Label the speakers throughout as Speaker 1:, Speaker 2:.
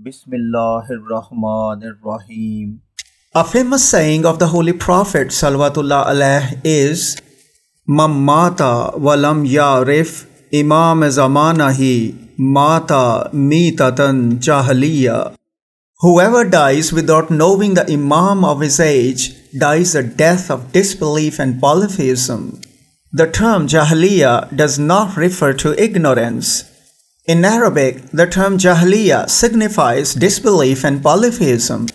Speaker 1: Bismillahirrahmanirrahim.
Speaker 2: A famous saying of the Holy Prophet Salawatullah alayh is Mammata walam yarif imam zamanahi mata mitatan jahiliya. Whoever dies without knowing the Imam of his age dies a death of disbelief and polytheism. The term Jahiliya does not refer to ignorance. In Arabic, the term Jahiliya signifies disbelief and polytheism.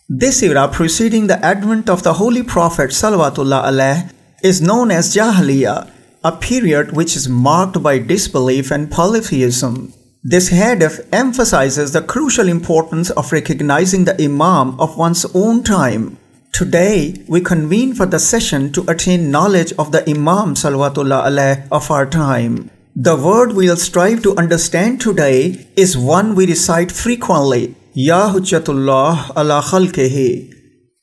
Speaker 2: This era preceding the advent of the Holy Prophet Salawatullah alayh is known as Jahiliya, a period which is marked by disbelief and polytheism. This hadith emphasizes the crucial importance of recognizing the Imam of one's own time. Today, we convene for the session to attain knowledge of the Imam Salawatullah alayh of our time. The word we'll strive to understand today is one we recite frequently, Ya Hujjatullah ala khalqihi,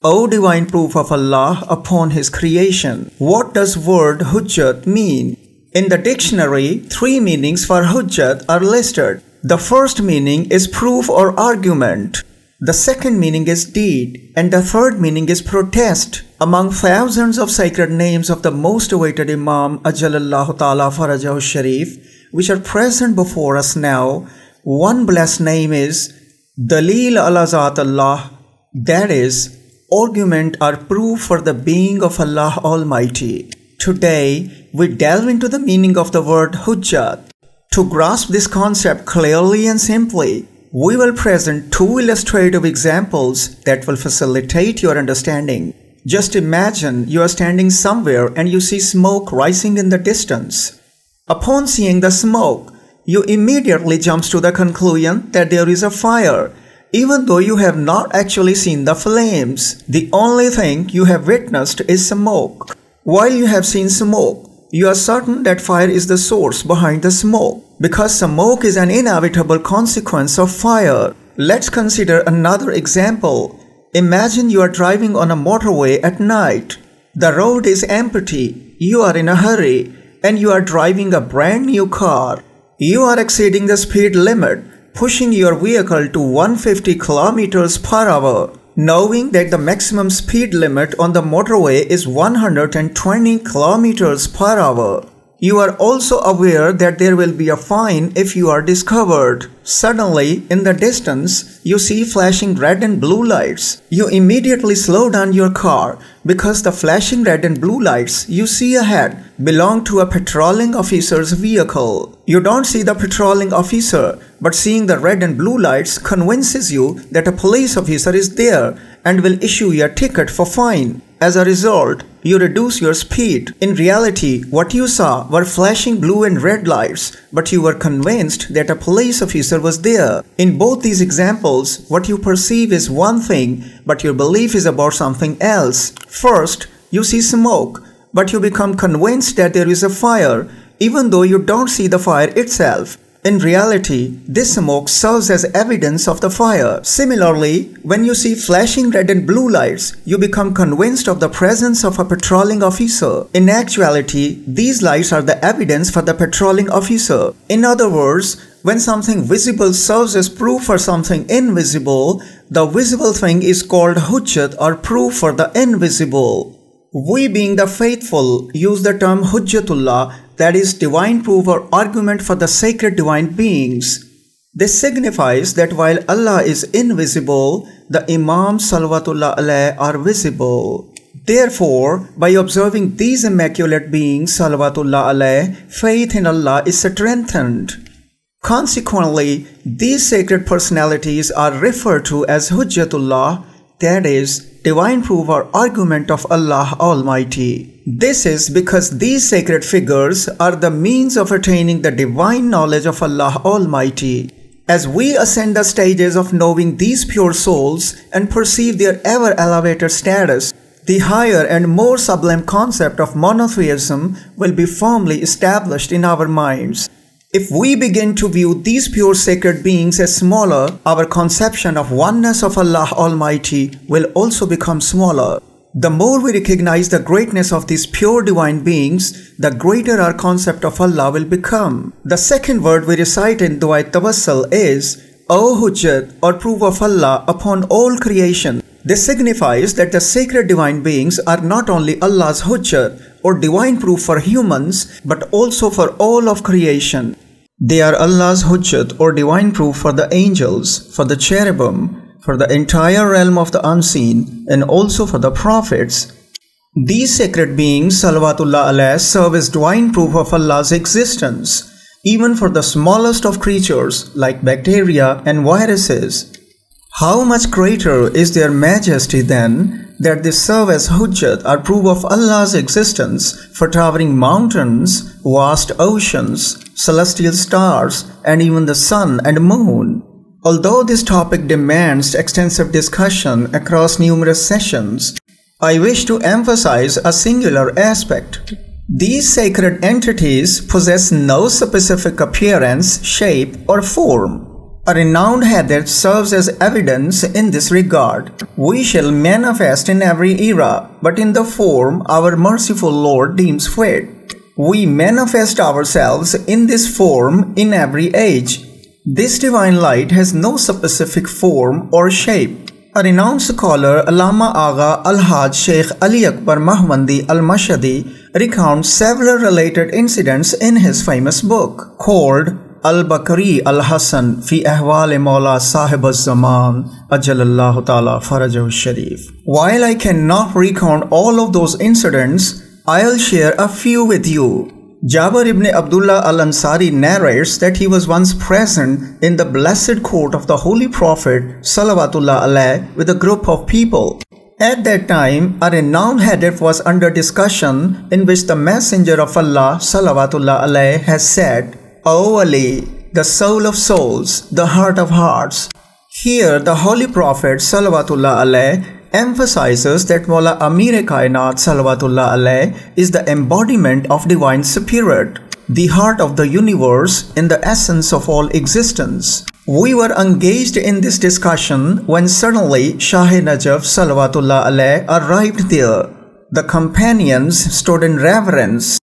Speaker 2: O divine proof of Allah upon His creation. What does word Hujjat mean? In the dictionary, three meanings for Hujjat are listed. The first meaning is proof or argument. The second meaning is deed, and the third meaning is protest. Among thousands of sacred names of the most awaited Imam Ajalallahu Ta'ala Farajahu Sharif, which are present before us now, one blessed name is Dalil ala Zat Allah, that is, argument or proof for the being of Allah Almighty. Today, we delve into the meaning of the word Hujjat. To grasp this concept clearly and simply, we will present two illustrative examples that will facilitate your understanding. Just imagine you are standing somewhere and you see smoke rising in the distance. Upon seeing the smoke, you immediately jump to the conclusion that there is a fire, even though you have not actually seen the flames. The only thing you have witnessed is smoke. While you have seen smoke, you are certain that fire is the source behind the smoke, because smoke is an inevitable consequence of fire. Let's consider another example. Imagine you are driving on a motorway at night. The road is empty, you are in a hurry, and you are driving a brand new car. You are exceeding the speed limit, pushing your vehicle to 150 kilometers per hour, knowing that the maximum speed limit on the motorway is 120 kilometers per hour. You are also aware that there will be a fine if you are discovered. Suddenly, in the distance, you see flashing red and blue lights. You immediately slow down your car because the flashing red and blue lights you see ahead belong to a patrolling officer's vehicle. You don't see the patrolling officer, but seeing the red and blue lights convinces you that a police officer is there and will issue you a ticket for fine. As a result, you reduce your speed. In reality, what you saw were flashing blue and red lights, but you were convinced that a police officer was there. In both these examples, what you perceive is one thing, but your belief is about something else. First, you see smoke, but you become convinced that there is a fire, even though you don't see the fire itself. In reality, this smoke serves as evidence of the fire. Similarly, when you see flashing red and blue lights, you become convinced of the presence of a patrolling officer. In actuality, these lights are the evidence for the patrolling officer. In other words, when something visible serves as proof for something invisible, the visible thing is called Hujjat or proof for the invisible. We being the faithful use the term Hujjatullah, that is divine proof or argument for the sacred divine beings. This signifies that while Allah is invisible, the Imam Salawatullah alayh are visible. Therefore, by observing these immaculate beings Salawatullah alayh, faith in Allah is strengthened. Consequently, these sacred personalities are referred to as Hujjatullah, that is, divine proof or argument of Allah Almighty. This is because these sacred figures are the means of attaining the divine knowledge of Allah Almighty. As we ascend the stages of knowing these pure souls and perceive their ever elevated status, the higher and more sublime concept of monotheism will be firmly established in our minds. If we begin to view these pure sacred beings as smaller, our conception of oneness of Allah Almighty will also become smaller. The more we recognize the greatness of these pure divine beings, the greater our concept of Allah will become. The second word we recite in Dua Tawassul is, O Hujjat, or proof of Allah upon all creation. This signifies that the sacred divine beings are not only Allah's Hujjat or divine proof for humans, but also for all of creation. They are Allah's Hujjat or divine proof for the angels, for the cherubim, for the entire realm of the unseen, and also for the prophets. These sacred beings, Salawatullah alayh, serve as divine proof of Allah's existence, even for the smallest of creatures like bacteria and viruses. How much greater is their majesty then, that they serve as Hujjat or proof of Allah's existence for towering mountains, vast oceans, celestial stars, and even the sun and moon. Although this topic demands extensive discussion across numerous sessions, I wish to emphasize a singular aspect. These sacred entities possess no specific appearance, shape, or form. A renowned hadith serves as evidence in this regard. We shall manifest in every era, but in the form our merciful Lord deems fit. We manifest ourselves in this form in every age. This divine light has no specific form or shape. A renowned scholar, Allama Agha Al-Haj Sheikh Ali Akbar Mahmandi Al-Mashhadi, recounts several related incidents in his famous book called Al-Bakri Al-Hasan Fi Ahwal Mawla Sahib Al-Zaman Ajalallahu Ta'ala Farajahu Sharif. While I cannot recount all of those incidents, I'll share a few with you. Jabir ibn Abdullah al-Ansari narrates that he was once present in the blessed court of the Holy Prophet Salawatullah alayh with a group of people. At that time, a renowned hadith was under discussion in which the Messenger of Allah Salawatullah alayh has said, O Ali, the soul of souls, the heart of hearts. Here the Holy Prophet Salawatullah alayh emphasizes that Mawla Amir-e-Kainat Salawatullah alayh is the embodiment of divine spirit, the heart of the universe and the essence of all existence. We were engaged in this discussion when suddenly Shah-e-Najaf Salawatullah alayh arrived there. The companions stood in reverence.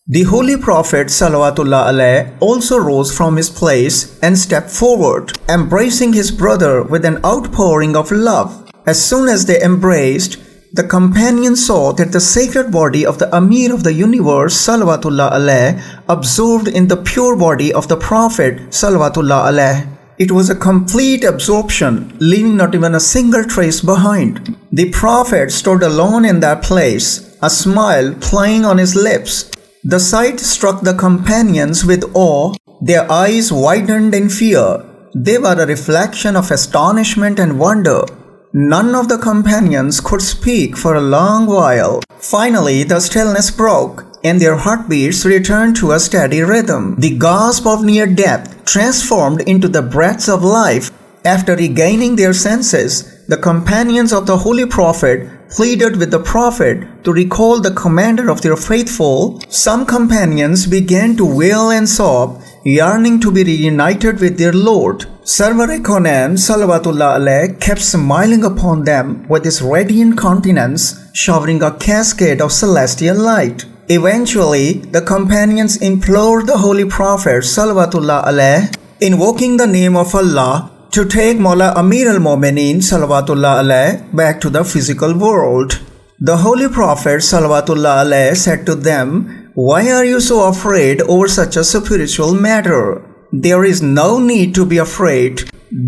Speaker 2: The Holy Prophet Salawatullah alayh also rose from his place and stepped forward, embracing his brother with an outpouring of love. As soon as they embraced, the companions saw that the sacred body of the Amir of the universe Salawatullah alayh absorbed in the pure body of the Prophet Salawatullah alayh. It was a complete absorption, leaving not even a single trace behind. The Prophet stood alone in that place, a smile playing on his lips. The sight struck the companions with awe. Their eyes widened in fear. They were a reflection of astonishment and wonder. None of the companions could speak for a long while. Finally, the stillness broke, and their heartbeats returned to a steady rhythm. The gasp of near death transformed into the breaths of life. After regaining their senses, the companions of the Holy Prophet pleaded with the Prophet to recall the commander of their faithful. Some companions began to wail and sob, yearning to be reunited with their Lord. Sarwar-e-Kaunain Salawatullah alayh kept smiling upon them with his radiant countenance, showering a cascade of celestial light. Eventually, the companions implored the Holy Prophet Salawatullah alayh, invoking the name of Allah, to take Mawla Amir al-Mu'mineen Salawatullah alayh back to the physical world. The Holy Prophet Salawatullah alayh said to them, "Why are you so afraid over such a spiritual matter? There is no need to be afraid."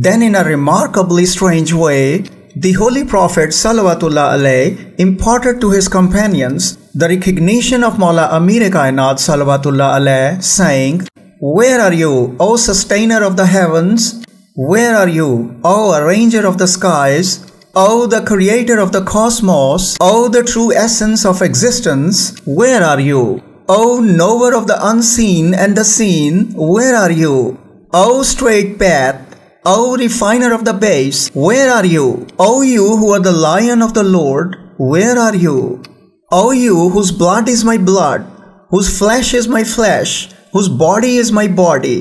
Speaker 2: Then in a remarkably strange way, the Holy Prophet Salawatullah alayh imparted to his companions the recognition of Mawla Amir-e-Kainat Salawatullah alayh, saying, "Where are you, O sustainer of the heavens? Where are you, O arranger of the skies? O the creator of the cosmos? O the true essence of existence? Where are you? O knower of the unseen and the seen, where are you? O straight path, O refiner of the base, where are you? O you who are the lion of the Lord, where are you? O you whose blood is my blood, whose flesh is my flesh, whose body is my body,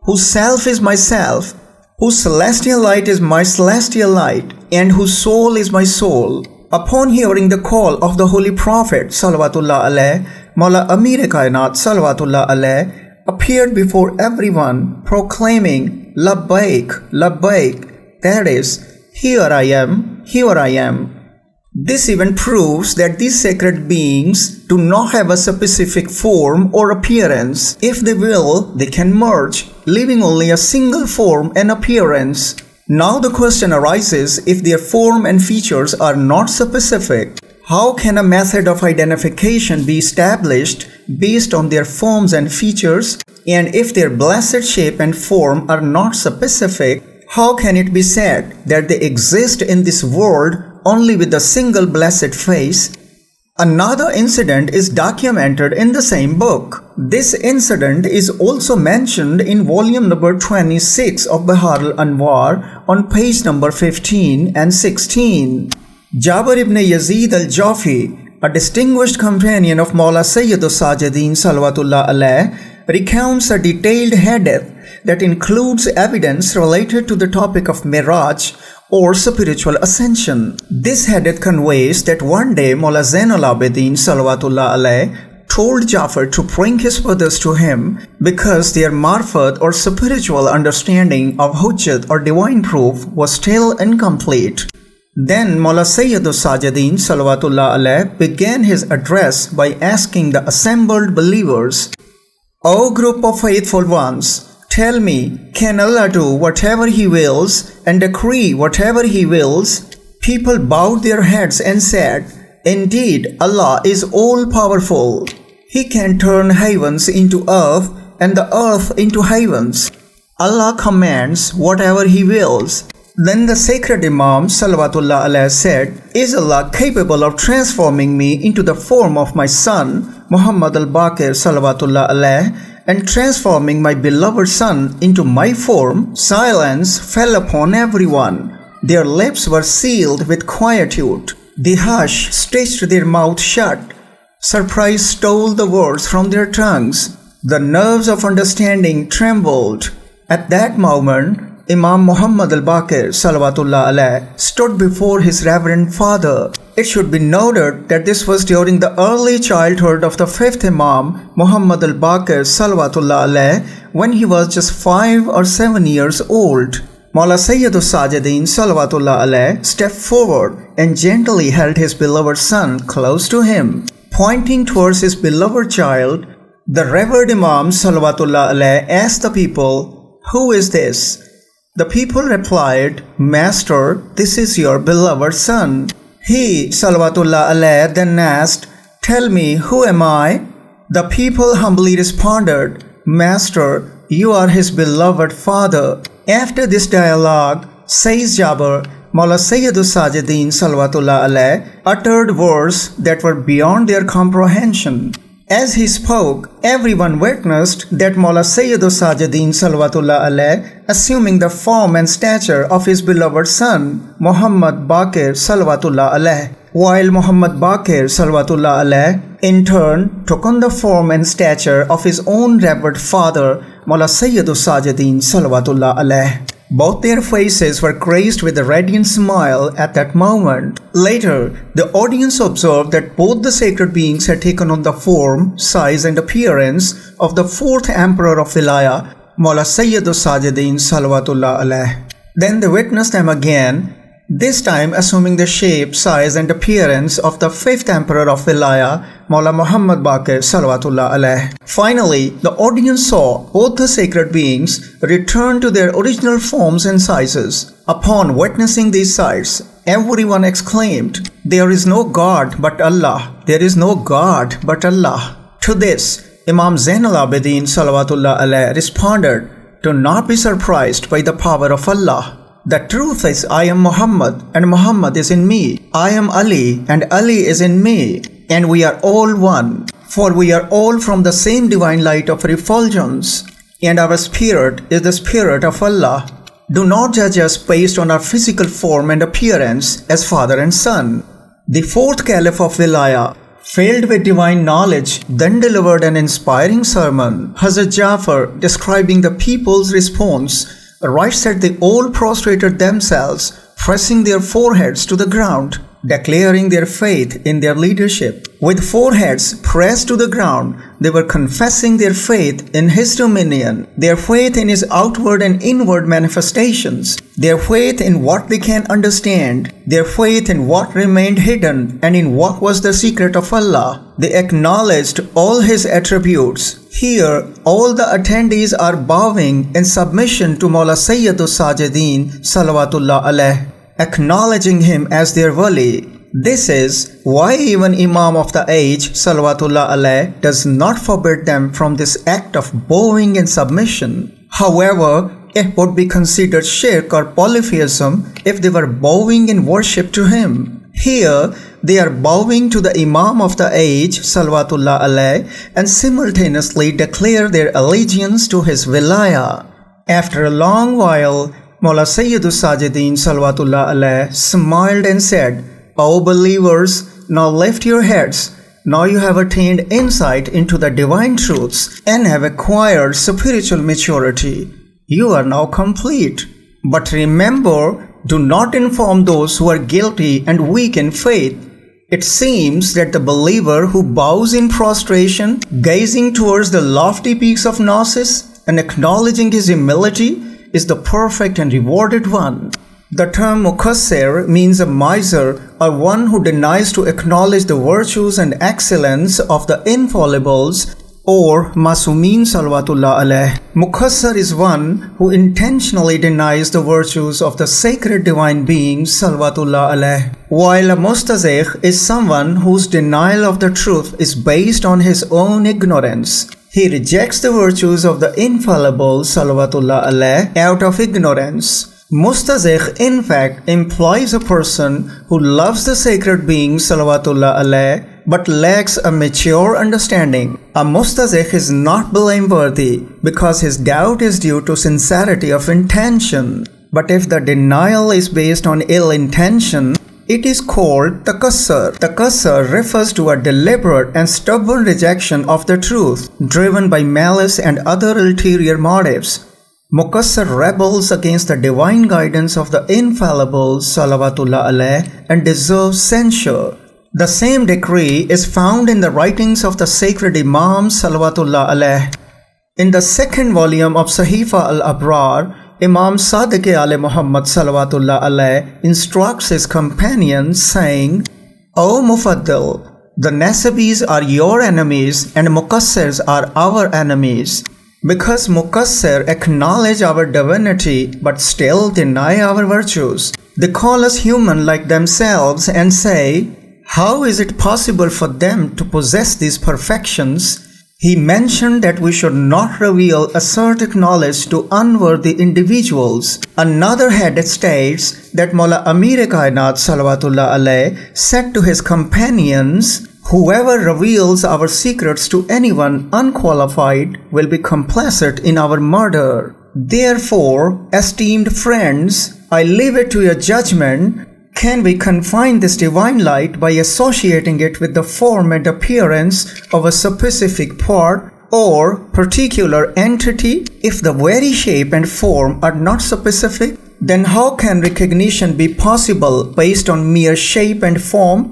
Speaker 2: whose self is my self, whose celestial light is my celestial light, and whose soul is my soul." Upon hearing the call of the Holy Prophet Salawatullah alayh, Mawla Amir-e-Kainat Salawatullah alayh appeared before everyone, proclaiming, Labbaik, Labbaik, that is, here I am, here I am. This even proves that these sacred beings do not have a specific form or appearance. If they will, they can merge, leaving only a single form and appearance. Now the question arises, if their form and features are not specific, how can a method of identification be established based on their forms and features? And if their blessed shape and form are not specific, how can it be said that they exist in this world only with a single blessed face? Another incident is documented in the same book. This incident is also mentioned in volume number 26 of Bahar al-Anwar on page number 15 and 16. Jabir ibn Yazid al-Jafi, a distinguished companion of Mawla Sayyidus Sajideen Salawatullah alayh, recounts a detailed hadith that includes evidence related to the topic of Miraj or spiritual ascension. This hadith conveys that one day Mawla Zainul Abidin Salawatullah alayh told Jafar to bring his brothers to him because their marfat or spiritual understanding of Hujjat or divine proof was still incomplete. Then Mawla Sayyidus Sajideen Salawatullah alayh began his address by asking the assembled believers, O group of faithful ones, tell me, can Allah do whatever He wills and decree whatever He wills? People bowed their heads and said, Indeed, Allah is all-powerful. He can turn heavens into earth and the earth into heavens. Allah commands whatever He wills. Then the sacred Imam Salawatullah alayhi said, Is Allah capable of transforming me into the form of my son, Muhammad al-Baqir Salawatullah alayhi, and transforming my beloved son into my form? Silence fell upon everyone. Their lips were sealed with quietude. The hush stitched their mouth shut. Surprise stole the words from their tongues. The nerves of understanding trembled. At that moment, Imam Muhammad al-Baqir Salawatullah alayh stood before his reverend father. It should be noted that this was during the early childhood of the fifth Imam Muhammad al-Baqir Salawatullah alayh, when he was just 5 or 7 years old. Mawla Sayyidus Sajideen Salawatullah alayh stepped forward and gently held his beloved son close to him. Pointing towards his beloved child, the revered Imam Salawatullah alayh asked the people, Who is this? The people replied, Master, this is your beloved son. He, Salawatullah alayh, then asked, Tell me, who am I? The people humbly responded, Master, you are his beloved father. After this dialogue, says Jabir, Mawla Sayyidus Sajideen Salawatullah alayh uttered words that were beyond their comprehension. As he spoke, everyone witnessed that Mawla Sayyidus Sajideen Salawatullah alayh, assuming the form and stature of his beloved son, Muhammad Baqir Salawatullah alayh, while Muhammad Baqir Salawatullah alayh in turn took on the form and stature of his own revered father, Mawla Sayyidus Sajideen Salawatullah alayh. Both their faces were graced with a radiant smile at that moment. Later, the audience observed that both the sacred beings had taken on the form, size and appearance of the fourth emperor of Wilaya, Mawla Sayyidus Sajideen Salawatullah alayh. Then they witnessed them again, this time assuming the shape, size and appearance of the fifth emperor of Wilaya, Mawla Muhammad Baqir Salawatullah alayh. Finally, the audience saw both the sacred beings return to their original forms and sizes. Upon witnessing these sights, everyone exclaimed, There is no God but Allah. There is no God but Allah. To this, Imam Zainul Abidin Salawatullah alayh responded, Do not be surprised by the power of Allah. The truth is, I am Muhammad, and Muhammad is in me. I am Ali, and Ali is in me, and we are all one. For we are all from the same divine light of refulgence, and our spirit is the spirit of Allah. Do not judge us based on our physical form and appearance as father and son. The fourth caliph of Wilaya, filled with divine knowledge, then delivered an inspiring sermon. Hazrat Jafar, describing the people's response, writes that they all prostrated themselves, pressing their foreheads to the ground. declaring their faith in their leadership. With foreheads pressed to the ground, they were confessing their faith in his dominion, their faith in his outward and inward manifestations, their faith in what they can understand, their faith in what remained hidden, and in what was the secret of Allah. They acknowledged all his attributes. Here, all the attendees are bowing in submission to Mawla Sayyidus Sajideen Salawatullah alayh, acknowledging him as their wali. This is why even Imam of the age Salawatullah alayh does not forbid them from this act of bowing in submission. However, it would be considered shirk or polytheism if they were bowing in worship to him. Here, they are bowing to the Imam of the age Salawatullah alayh and simultaneously declare their allegiance to his wilaya. After a long while, Mawla Sayyidus Sajideen Salawatullah alayh smiled and said, "O believers, now lift your heads. Now you have attained insight into the divine truths and have acquired spiritual maturity. You are now complete. But remember, do not inform those who are guilty and weak in faith. It seems that the believer who bows in prostration, gazing towards the lofty peaks of Gnosis and acknowledging his humility, is the perfect and rewarded one." The term mukassir means a miser or one who denies to acknowledge the virtues and excellence of the infallibles or Masumin Salawatullah alayh. Mukassir is one who intentionally denies the virtues of the sacred divine beings Salawatullah alayh, while a mustazikh is someone whose denial of the truth is based on his own ignorance. He rejects the virtues of the infallible Salawatullah alayh out of ignorance. Mustazikh in fact implies a person who loves the sacred being Salawatullah alayh but lacks a mature understanding. A mustazikh is not blameworthy because his doubt is due to sincerity of intention. But if the denial is based on ill intention, it is called takassur. Takassur refers to a deliberate and stubborn rejection of the truth, driven by malice and other ulterior motives. Mukassir rebels against the divine guidance of the infallible Salawatullah alayh and deserves censure. The same decree is found in the writings of the sacred Imam Salawatullah alayh. In the second volume of Sahifa al-Abrar, Imam Sadiq Ali Muhammad Salawatullah alayh instructs his companions saying, "O Mufaddal, the Nasabis are your enemies and Mukassirs are our enemies. Because Mukassir acknowledge our divinity but still deny our virtues. They call us human like themselves and say, how is it possible for them to possess these perfections?" He mentioned that we should not reveal assertive knowledge to unworthy individuals. Another hadith states that Mawla Amir Kainat Salawatullah alayh said to his companions, "Whoever reveals our secrets to anyone unqualified will be complicit in our murder. Therefore, esteemed friends, I leave it to your judgment. Can we confine this divine light by associating it with the form and appearance of a specific part or particular entity? If the very shape and form are not specific, then how can recognition be possible based on mere shape and form?"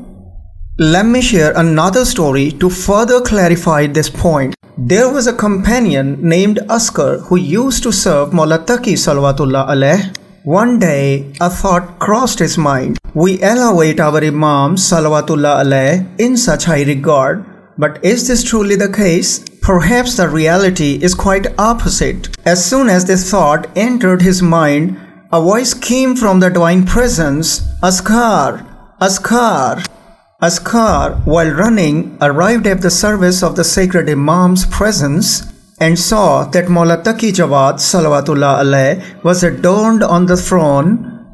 Speaker 2: Let me share another story to further clarify this point. There was a companion named Askar who used to serve Mawla Taqi Salawatullah alayh. One day, a thought crossed his mind. We elevate our Imam Salawatullah alayh in such high regard, but is this truly the case? Perhaps the reality is quite opposite. As soon as this thought entered his mind, a voice came from the divine presence, "Askar, Askar." Askar, while running, arrived at the service of the sacred Imam's presence and saw that Mawla Taqi Jawad Salawatullah alayh was adorned on the throne,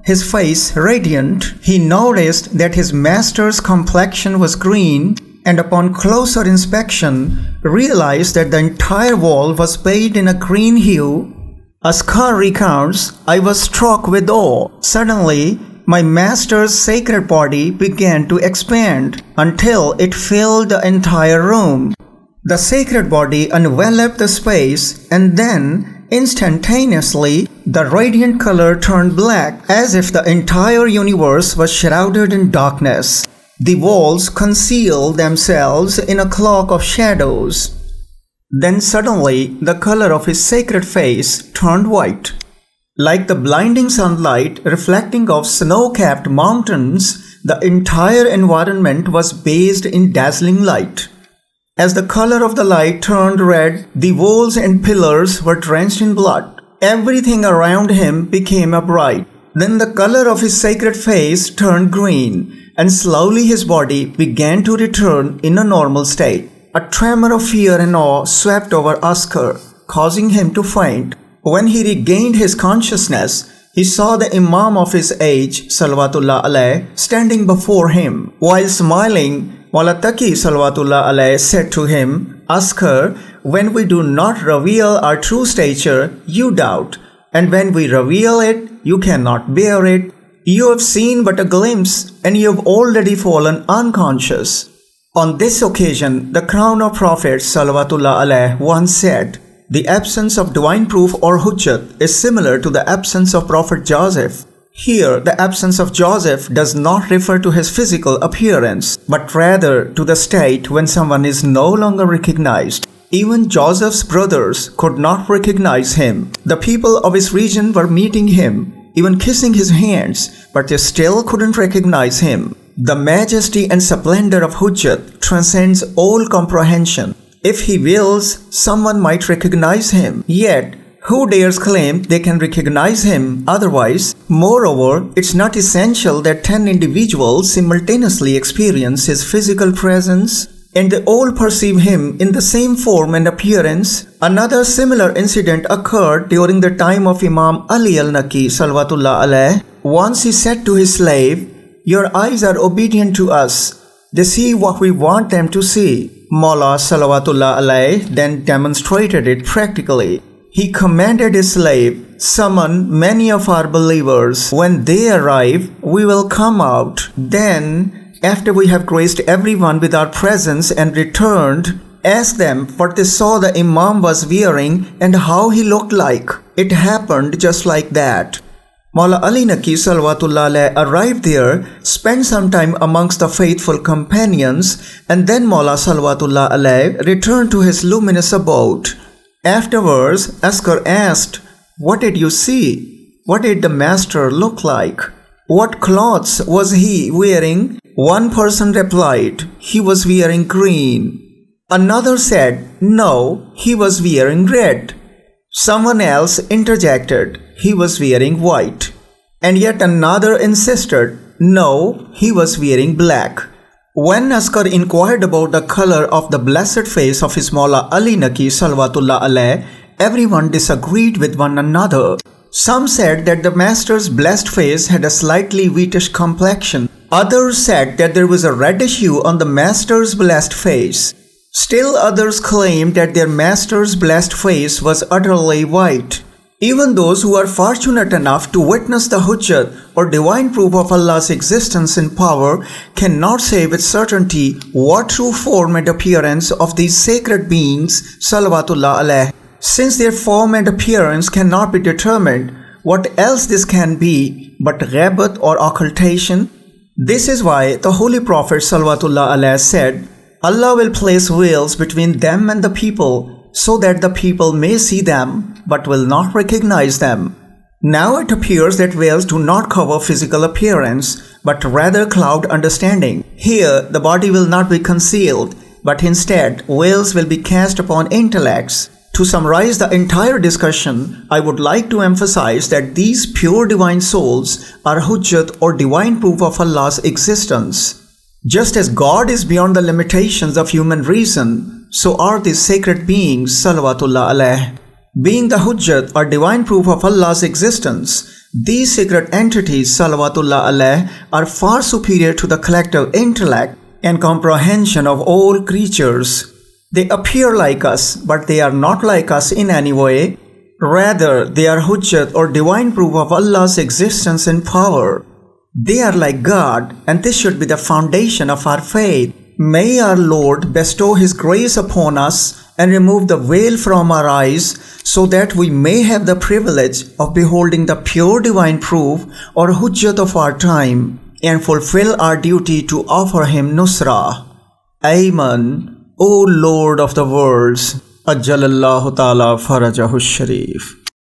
Speaker 2: his face radiant. He noticed that his master's complexion was green and upon closer inspection realized that the entire wall was bathed in a green hue. Askar recounts, "I was struck with awe. Suddenly, my master's sacred body began to expand until it filled the entire room. The sacred body enveloped the space and then Instantaneously, the radiant color turned black, as if the entire universe was shrouded in darkness. The walls concealed themselves in a cloak of shadows. Then suddenly, the color of his sacred face turned white. Like the blinding sunlight reflecting off snow-capped mountains, the entire environment was bathed in dazzling light. As the color of the light turned red, the walls and pillars were drenched in blood. Everything around him became a bright. Then the color of his sacred face turned green, and slowly his body began to return in a normal state. A tremor of fear and awe swept over Askar, causing him to faint. When he regained his consciousness, he saw the Imam of his age, Salawatullah alayh, standing before him. While smiling, Mawla Taqi Salawatullah alayh said to him, Askar, when we do not reveal our true stature, you doubt, and when we reveal it, you cannot bear it. You have seen but a glimpse, and you have already fallen unconscious. On this occasion, the crown of Prophet Salawatullah alayh once said, the absence of divine proof or hujjat is similar to the absence of Prophet Joseph. Here, the absence of Joseph does not refer to his physical appearance, but rather to the state when someone is no longer recognized. Even Joseph's brothers could not recognize him. The people of his region were meeting him, even kissing his hands, but they still couldn't recognize him. The majesty and splendor of hujjat transcends all comprehension. If he wills, someone might recognize him. Yet, who dares claim they can recognize him otherwise? Moreover, it's not essential that 10 individuals simultaneously experience his physical presence and they all perceive him in the same form and appearance. Another similar incident occurred during the time of Imam Ali al-Naqi Salawatullah alayh. Once he said to his slave, your eyes are obedient to us. They see what we want them to see. Mawla Salawatullah alayh then demonstrated it practically. He commanded his slave, summon many of our believers. When they arrive, we will come out. Then, after we have graced everyone with our presence and returned, ask them what they saw the Imam was wearing and how he looked like. It happened just like that. Mawla Ali Naqi Salawatullah alayh arrived there, spent some time amongst the faithful companions, and then Mawla Salawatullah alayh returned to his luminous abode. Afterwards, Askar asked, what did you see? What did the master look like? What clothes was he wearing? One person replied, he was wearing green. Another said, no, he was wearing red. Someone else interjected, he was wearing white. And yet another insisted, no, he was wearing black. When Askar inquired about the color of the blessed face of his Mawla Ali Naqi Salawatullah alayh, everyone disagreed with one another. Some said that the master's blessed face had a slightly wheatish complexion. Others said that there was a reddish hue on the master's blessed face. Still others claimed that their master's blessed face was utterly white. Even those who are fortunate enough to witness the hujjat or divine proof of Allah's existence and power cannot say with certainty what true form and appearance of these sacred beings Salawatullah alayh. Since their form and appearance cannot be determined, what else this can be but ghabat or occultation? This is why the Holy Prophet Salawatullah alayh said, Allah will place veils between them and the people so that the people may see them but will not recognize them. Now it appears that veils do not cover physical appearance but rather cloud understanding. Here the body will not be concealed but instead veils will be cast upon intellects. To summarize the entire discussion, I would like to emphasize that these pure divine souls are hujjat or divine proof of Allah's existence. Just as God is beyond the limitations of human reason, so are these sacred beings Salawatullah alayh. Being the hujjat or divine proof of Allah's existence, these sacred entities Salawatullah alayh are far superior to the collective intellect and comprehension of all creatures. They appear like us, but they are not like us in any way. Rather, they are hujjat or divine proof of Allah's existence and power. They are like God, and this should be the foundation of our faith. May our Lord bestow His grace upon us and remove the veil from our eyes so that we may have the privilege of beholding the pure divine proof or hujjat of our time and fulfill our duty to offer him nusra. Amen, O Lord of the worlds. Ajjalallahu ta'ala farajahu sharif.